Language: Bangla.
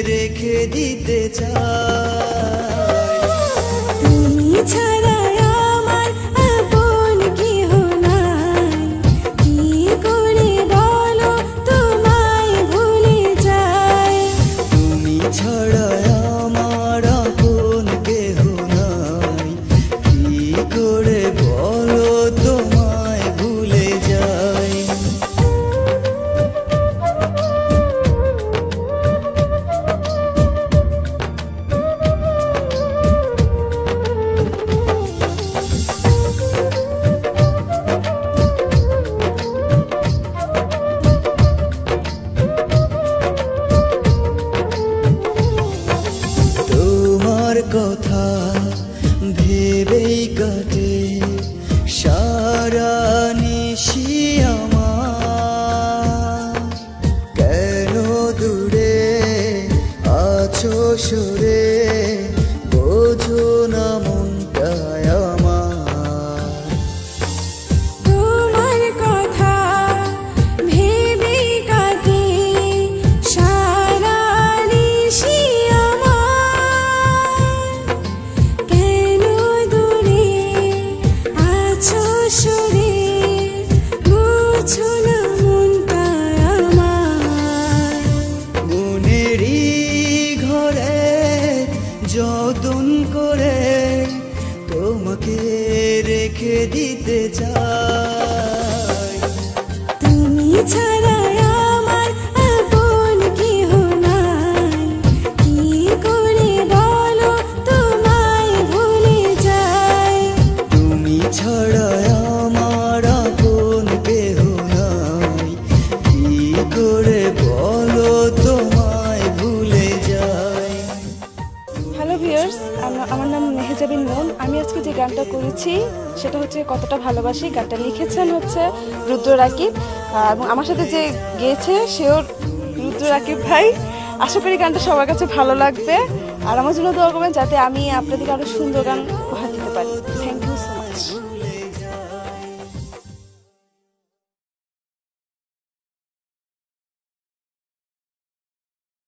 রেখে দিতে চাই। তুমি ছাড়া আমার আপন কেহ নাই, কি করে বলো তোমায় ভুলে যাই। তুমি ছাড়া আমার আপন কেহ নাই, কি করে বলো তোমায় ভুলে যাই। তোমার কথা ভেবেই কাটে সারা নিশি আমার। কেন দূরে আছো সরে, বোঝো না মনটায় আমার। তোমার কথা ভেবে কাটে সারা নিশি আমার। কেন দূরে আছো সরে, বুঝো না মনটা আমার। মনেরই ঘরে যতন করে তোমাকে রেখে দিতে চাই। তুমি ছাড়া আমার আপন কেহ নাই, কি করে বলো তোমায় ভুলে যাই। তুমি ছাড়া আমার আপন কেহ নাই, কি করে বলো তোমায় ভুলে যাই। হ্যালো ভিউয়ার্স, আমার নাম মেহেজাবিন মন। আমি আজকে যে গানটা করেছি সেটা হচ্ছে কতটা ভালোবাসি। গানটা লিখেছেন হচ্ছে রুদ্র রাকিব, এবং আমার সাথে যে গেয়েছে সেও রুদ্র রাকিব ভাই। আশা করি গানটা সবার কাছে ভালো লাগবে, আর আমার জন্য দোয়া করবেন যাতে আমি আপনাদেরকে আরও সুন্দর গান